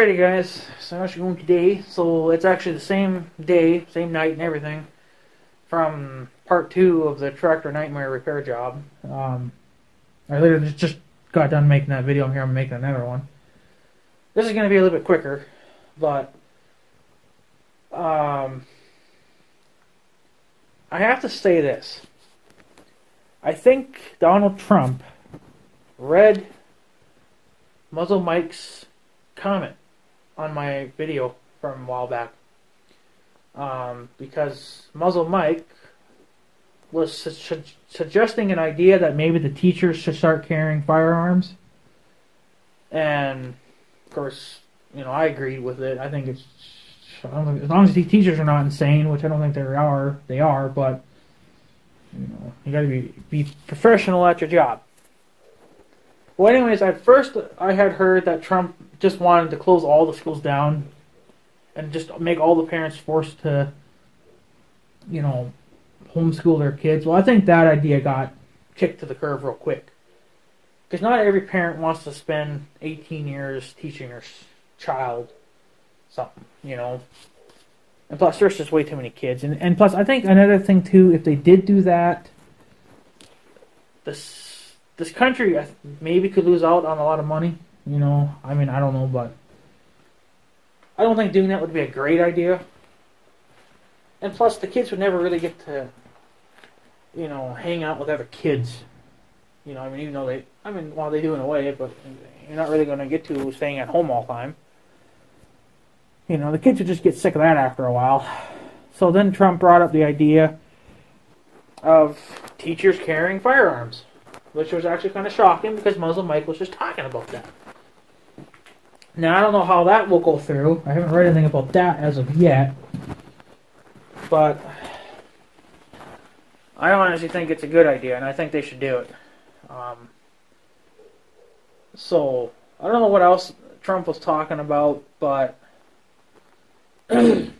Alrighty guys, so I'm actually going today, so it's actually the same day, same night and everything, from part 2 of the tractor nightmare repair job. I literally just got done making that video, I'm making another one. This is going to be a little bit quicker, but I have to say this. I think Donald Trump read Muzzle Mike's comment on my video from a while back, because Muzzle Mike was suggesting an idea that maybe the teachers should start carrying firearms, and of course, you know, I agreed with it. I think it's, as long as the teachers are not insane, which I don't think they are, but you know, you got to be professional at your job. Well, anyways, at first I had heard that Trump just wanted to close all the schools down and just make all the parents forced to, you know, homeschool their kids. Well, I think that idea got kicked to the curb real quick. Because not every parent wants to spend 18 years teaching their child something, you know. And plus, there's just way too many kids. And plus, I think another thing, too, if they did do that, this country maybe could lose out on a lot of money, you know. I mean, I don't know, but I don't think doing that would be a great idea. And plus, the kids would never really get to, you know, hang out with other kids. You know, I mean, even though well, they do in a way, but you're not really going to get to staying at home all the time. You know, the kids would just get sick of that after a while. So then Trump brought up the idea of teachers carrying firearms, which was actually kind of shocking because Muslim Mike was just talking about that. Now, I don't know how that will go through. I haven't read anything about that as of yet. But I honestly think it's a good idea, and I think they should do it. So, I don't know what else Trump was talking about, but pretty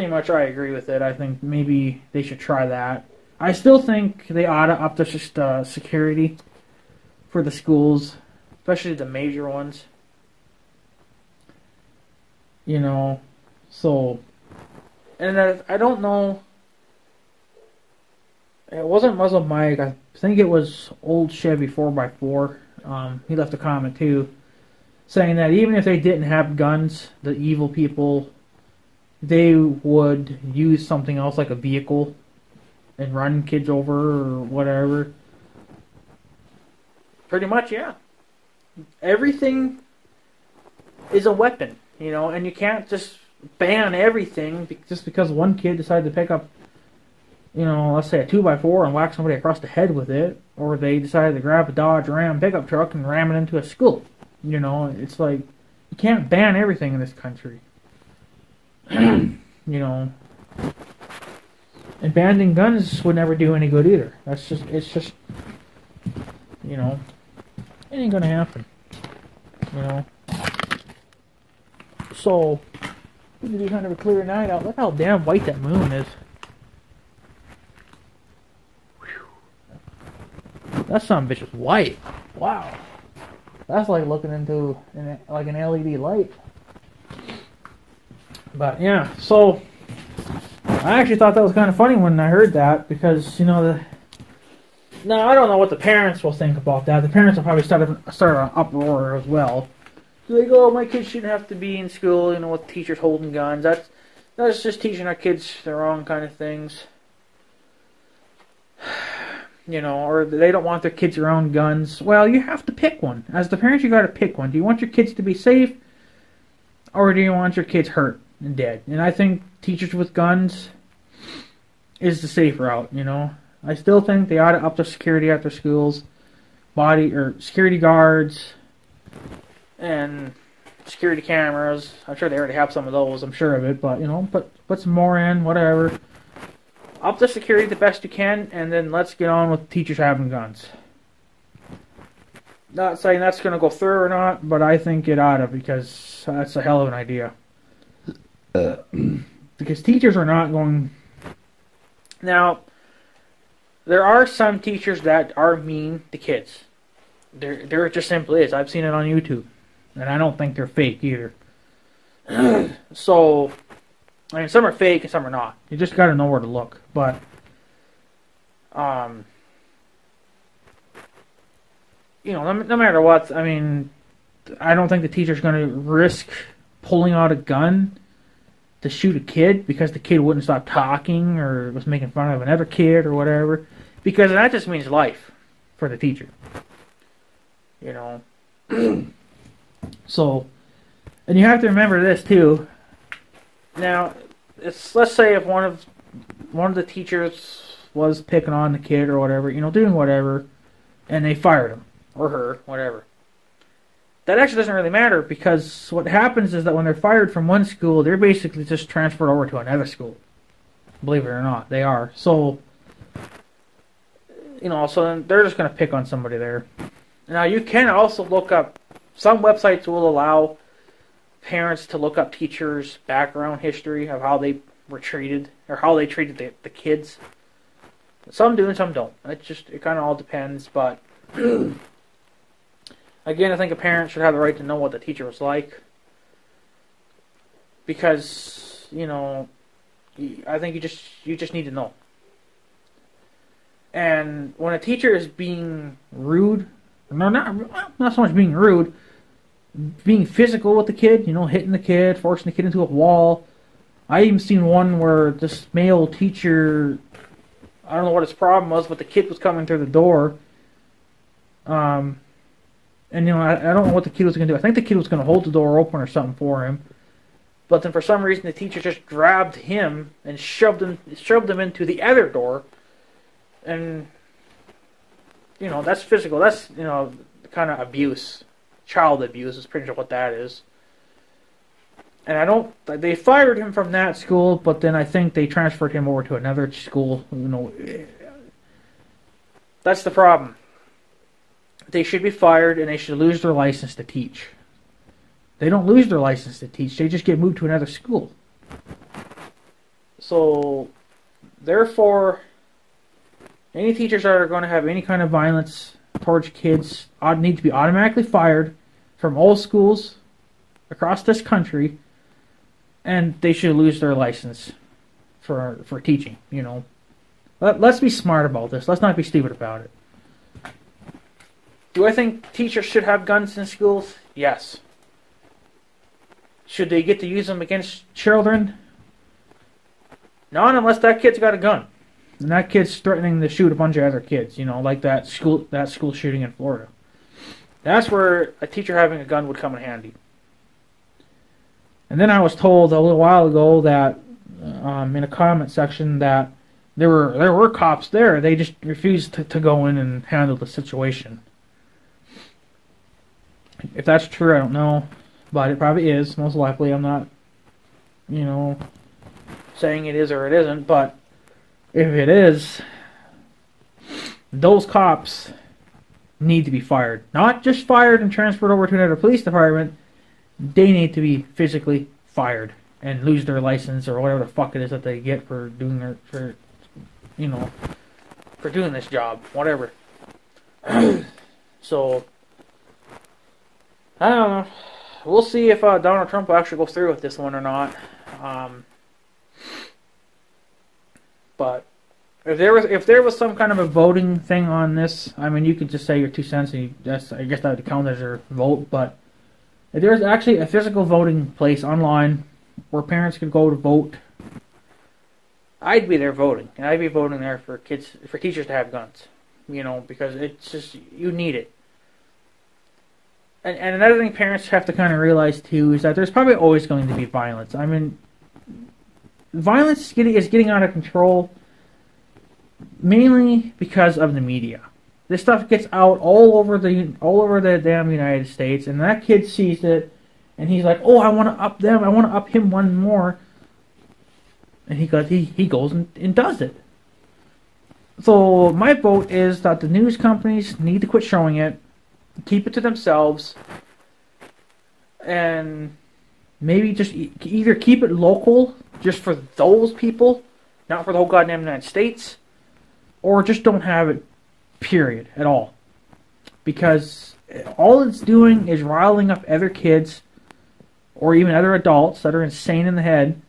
much I agree with it. I think maybe they should try that. I still think they ought to up the security for the schools, especially the major ones. You know, so, and I don't know, it wasn't Muslim Mike, I think it was old Chevy 4x4, he left a comment too, saying that even if they didn't have guns, the evil people, they would use something else like a vehicle and run kids over or whatever. Pretty much, yeah. Everything is a weapon, you know, and you can't just ban everything just because one kid decided to pick up, you know, let's say a 2x4 and whack somebody across the head with it, or they decided to grab a Dodge Ram pickup truck and ram it into a school. You know, it's like, you can't ban everything in this country. You know, and banning guns would never do any good either. It's just, you know, it ain't gonna happen. You know. So, it's gonna be kind of a clear night out. Look how damn white that moon is. Whew. That son of a bitch is white. Wow. That's like looking into like an LED light. But yeah, so I actually thought that was kind of funny when I heard that, because, you know, now I don't know what the parents will think about that. The parents will probably start an uproar as well. Like, oh, my kids shouldn't have to be in school, you know, with teachers holding guns. That's just teaching our kids the wrong kind of things. You know, or they don't want their kids around guns. Well, you have to pick one. As the parents, you got to pick one. Do you want your kids to be safe, or do you want your kids hurt and dead? And I think teachers with guns is the safe route, you know. I still think they ought to up the security at their schools, security guards, and security cameras. I'm sure they already have some of those, I'm sure of it, but, you know, put some more in, whatever. Up the security the best you can, and then let's get on with teachers having guns. Not saying that's going to go through or not, but I think it ought to, because that's a hell of an idea. Because teachers are not going... Now, there are some teachers that are mean to kids. There just simply is. I've seen it on YouTube, and I don't think they're fake either. So, I mean, some are fake and some are not. You just got to know where to look. But, no matter what, I mean, I don't think the teacher's going to risk pulling out a gun to shoot a kid because the kid wouldn't stop talking or was making fun of another kid or whatever. Because that just means life for the teacher. So, and you have to remember this too. Now, let's say if one of the teachers was picking on the kid or whatever, doing whatever, and they fired him or her, whatever. That actually doesn't really matter because what happens is that when they're fired from one school, they're basically just transferred over to another school. Believe it or not, they are. So, so then they're just going to pick on somebody there. Now, you can also look up, some websites will allow parents to look up teachers' background history of how they were treated, or how they treated the kids. Some do and some don't. It kind of all depends, but again, I think a parent should have the right to know what the teacher was like. Because, I think you just need to know. And when a teacher is being rude, not so much being rude, being physical with the kid, hitting the kid, forcing the kid into a wall. I even seen one where this male teacher, I don't know what his problem was, but the kid was coming through the door. And I don't know what the kid was going to do. I think the kid was going to hold the door open or something for him. But then for some reason the teacher just grabbed him and shoved him into the other door. And that's physical. That's, kind of abuse. Child abuse is pretty much what that is. And they fired him from that school, but then I think they transferred him over to another school. That's the problem. They should be fired and they should lose their license to teach. They don't lose their license to teach. They just get moved to another school. So, therefore, any teachers that are going to have any kind of violence towards kids need to be automatically fired from all schools across this country, and they should lose their license for teaching. Let's be smart about this. Let's not be stupid about it. Do I think teachers should have guns in schools? Yes. Should they get to use them against children? Not unless that kid's got a gun. And that kid's threatening to shoot a bunch of other kids, like that school shooting in Florida. That's where a teacher having a gun would come in handy. And then I was told a little while ago that in a comment section that there were cops there. They just refused to go in and handle the situation. If that's true, I don't know, but it probably is. Most likely, I'm not, saying it is or it isn't, but if it is, those cops need to be fired. Not just fired and transferred over to another police department. They need to be physically fired and lose their license or whatever the fuck it is that they get for doing for doing this job, whatever. So, I don't know. We'll see if Donald Trump will actually go through with this one or not. But if there was some kind of a voting thing on this, I mean, you could just say your 2 cents, and I guess that would count as your vote. But if there's actually a physical voting place online where parents could go to vote, I'd be there voting, and I'd be voting there for teachers to have guns, because it's just, you need it. And another thing parents have to kind of realize too is that there's probably always going to be violence. I mean, violence is getting out of control mainly because of the media. This stuff gets out all over the damn United States, and that kid sees it, and he's like, "Oh, I want to up them. I want to up him one more." And he goes and does it. So my vote is that the news companies need to quit showing it, keep it to themselves, and maybe just either keep it local, just for those people, not for the whole goddamn United States, or just don't have it, period, at all. because all it's doing is riling up other kids or even other adults that are insane in the head,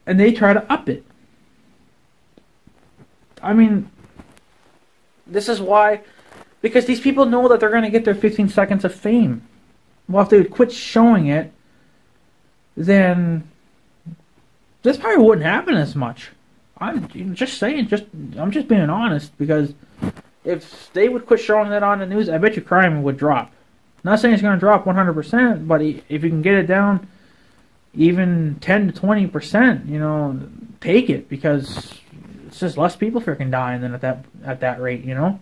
and they try to up it. I mean, this is why, because these people know that they're going to get their 15 seconds of fame. Well, if they would quit showing it, then this probably wouldn't happen as much. I'm just saying, I'm just being honest, because if they would quit showing that on the news, I bet you crime would drop. Not saying it's going to drop 100%, but if you can get it down even 10 to 20%, you know, take it, because it's just less people freaking dying than at that rate, you know.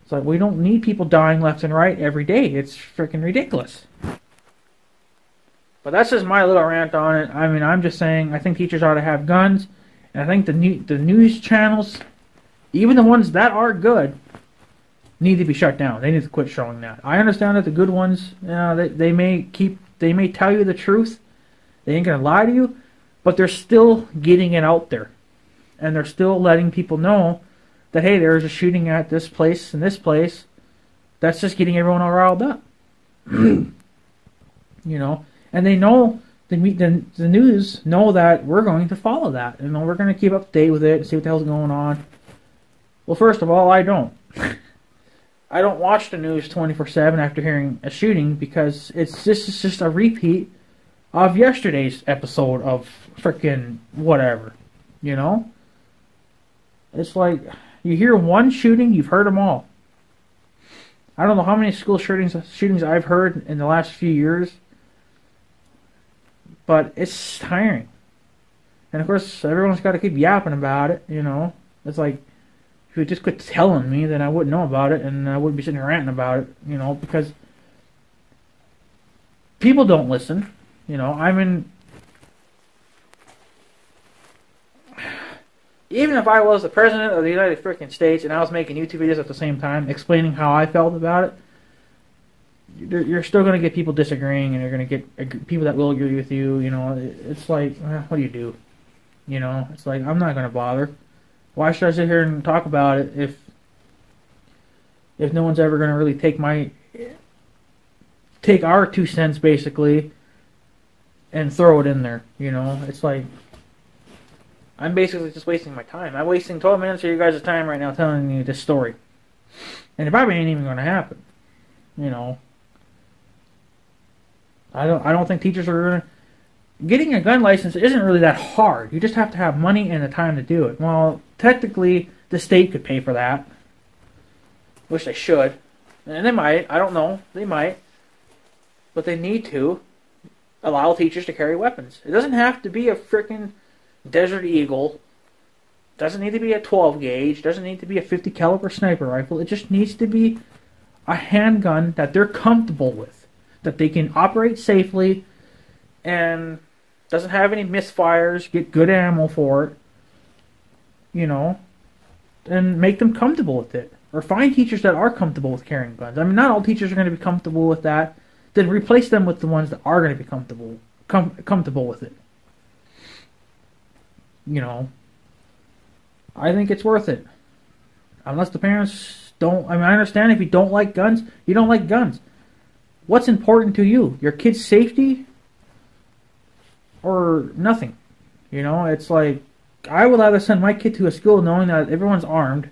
It's like, we don't need people dying left and right every day. It's freaking ridiculous. But that's just my little rant on it. I mean, I'm just saying, I think teachers ought to have guns, and I think the news channels, even the ones that are good, need to be shut down. They need to quit showing that. I understand that the good ones, they may tell you the truth. They ain't gonna lie to you, but they're still getting it out there, and they're still letting people know that, hey, there's a shooting at this place and this place. That's just getting everyone all riled up. You know, and they know, the news know that we're going to follow that. You know, we're going to keep up to date with it and see what the hell's going on. Well, first of all, I don't. I don't watch the news 24/7 after hearing a shooting, because it's just a repeat of yesterday's episode of frickin' whatever, you know? It's like, you hear one shooting, you've heard them all. I don't know how many school shootings I've heard in the last few years, but it's tiring. And of course, everyone's got to keep yapping about it, you know? It's like, if you would just quit telling me, then I wouldn't know about it, and I wouldn't be sitting here ranting about it, you know, because people don't listen, you know. I mean, even if I was the president of the United freaking States and I was making YouTube videos at the same time explaining how I felt about it, you're still going to get people disagreeing, and you're going to get people that will agree with you, you know. It's like, what do you do? You know, it's like, I'm not going to bother. Why should I sit here and talk about it if no one's ever going to really take our 2 cents basically and throw it in there, you know? It's like, I'm basically just wasting my time. I'm wasting 12 minutes of your guys' time right now telling you this story. And it probably ain't even going to happen, you know? I don't think teachers are going to... Getting a gun license isn't really that hard. You just have to have money and the time to do it. Well, technically, the state could pay for that. Wish they should. And they might. I don't know. They might. But they need to allow teachers to carry weapons. It doesn't have to be a frickin' Desert Eagle. It doesn't need to be a 12 gauge. It doesn't need to be a 50 caliber sniper rifle. It just needs to be a handgun that they're comfortable with, that they can operate safely and doesn't have any misfires, get good ammo for it, you know, and make them comfortable with it. Or find teachers that are comfortable with carrying guns. I mean, not all teachers are going to be comfortable with that. Then replace them with the ones that are going to be comfortable with it. You know, I think it's worth it. Unless the parents don't... I mean, I understand if you don't like guns, you don't like guns. What's important to you? Your kid's safety? Or nothing. You know, it's like, I would rather send my kid to a school knowing that everyone's armed,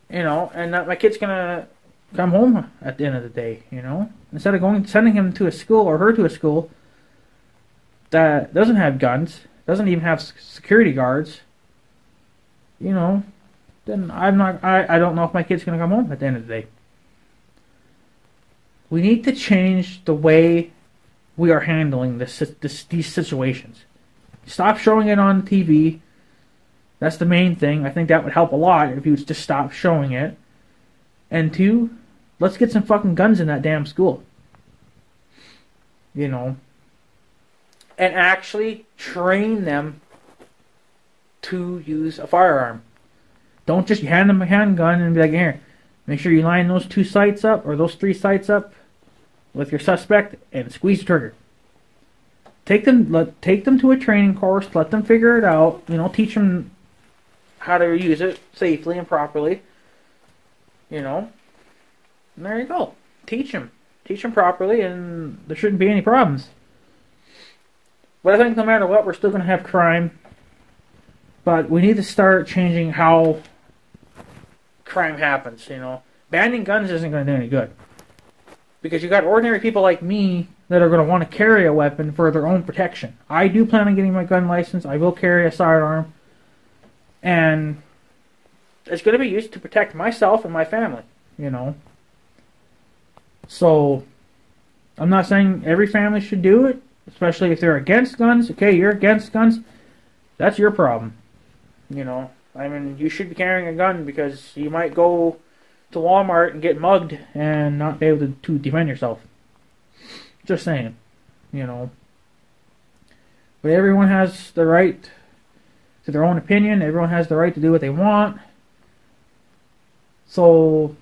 you know, and that my kid's gonna come home at the end of the day, you know, instead of sending him to a school or her to a school that doesn't have guns, doesn't even have security guards, you know, then I don't know if my kid's gonna come home at the end of the day. We need to change the way we are handling these situations. Stop showing it on TV. That's the main thing. I think that would help a lot if you would just stop showing it. And 2, let's get some fucking guns in that damn school. You know. And actually train them to use a firearm. Don't just hand them a handgun and be like, here, make sure you line those 2 sights up or those 3 sights up with your suspect and squeeze the trigger. Take them to a training course, let them figure it out, you know, teach them how to use it safely and properly. You know? And there you go. Teach them. Teach them properly, and there shouldn't be any problems. But I think no matter what, we're still going to have crime. But we need to start changing how crime happens, you know. Banning guns isn't going to do any good. Because you got ordinary people like me that are going to want to carry a weapon for their own protection. I do plan on getting my gun license. I will carry a sidearm. And it's going to be used to protect myself and my family, you know. So, I'm not saying every family should do it, especially if they're against guns. Okay, you're against guns. That's your problem. You know, I mean, you should be carrying a gun because you might go to Walmart and get mugged and not be able to defend yourself. Just saying, you know. But everyone has the right to their own opinion. Everyone has the right to do what they want. So,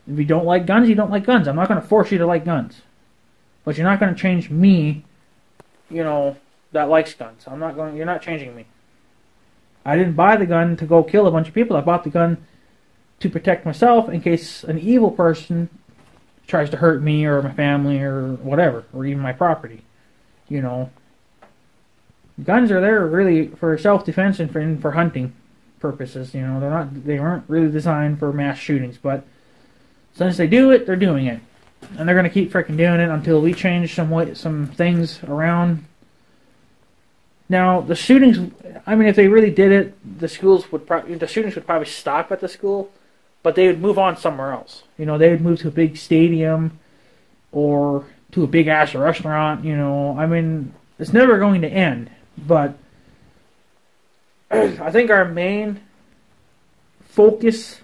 if you don't like guns, you don't like guns. I'm not going to force you to like guns. But you're not going to change me, you know, that likes guns. You're not changing me. I didn't buy the gun to go kill a bunch of people. I bought the gun to protect myself in case an evil person tries to hurt me or my family or whatever, or even my property. You know, guns are there really for self-defense and for hunting purposes. You know, they weren't really designed for mass shootings, but since they do it, they're doing it, and they're gonna keep freaking doing it until we change some things around. Now, the shootings, I mean, if they really did it, the shootings would probably stop at the school, but they would move on somewhere else. You know, they would move to a big stadium or to a big-ass restaurant, you know. I mean, it's never going to end, but I think our main focus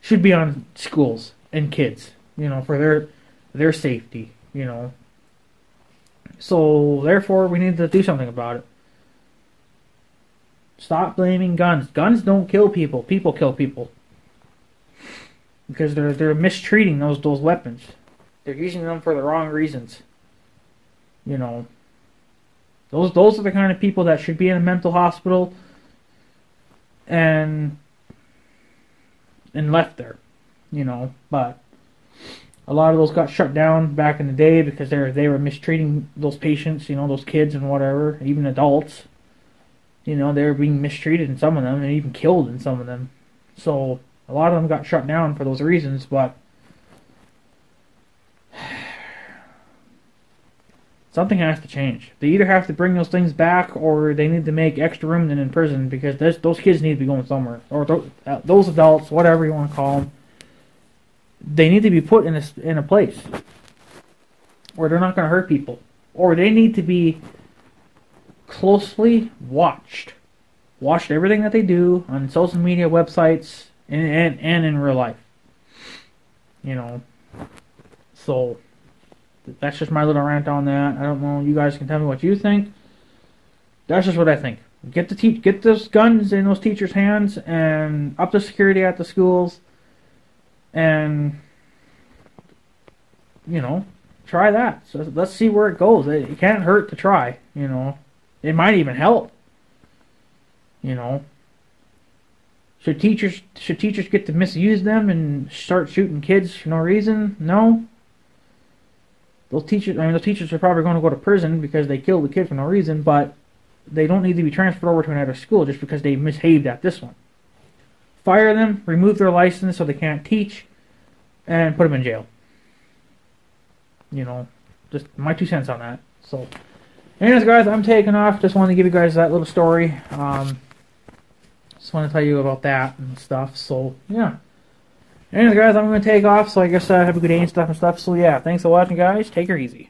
should be on schools and kids, you know, for their safety, you know. So, therefore, we need to do something about it. Stop blaming guns. Guns don't kill people. People kill people. Because they're mistreating those weapons. They're using them for the wrong reasons. You know. Those are the kind of people that should be in a mental hospital and left there. You know, but a lot of those got shut down back in the day because they were mistreating those patients, you know, those kids and whatever, even adults. You know, they were being mistreated in some of them and even killed in some of them. So, a lot of them got shut down for those reasons, but something has to change. They either have to bring those things back or they need to make extra room in prison because those kids need to be going somewhere. Or those adults, whatever you want to call them. They need to be put in a place where they're not going to hurt people, or they need to be closely watched everything that they do on social media, websites, and in real life. You know, so that's just my little rant on that. I don't know. You guys can tell me what you think. That's just what I think. Get those guns in those teachers' hands and up the security at the schools. And, you know, try that. So let's see where it goes. It can't hurt to try, you know. It might even help. You know. Should teachers get to misuse them and start shooting kids for no reason? No. Those teachers are probably going to go to prison because they killed the kid for no reason, but they don't need to be transferred over to another school just because they misbehaved at this one. Fire them, remove their license so they can't teach, and put them in jail. You know, just my 2 cents on that. So, anyways, guys, I'm taking off. Just wanted to give you guys that little story. Just want to tell you about that and stuff. So, yeah. Anyways, guys, I'm going to take off. So, I guess have a good day and stuff. So, yeah, thanks for watching, guys. Take her easy.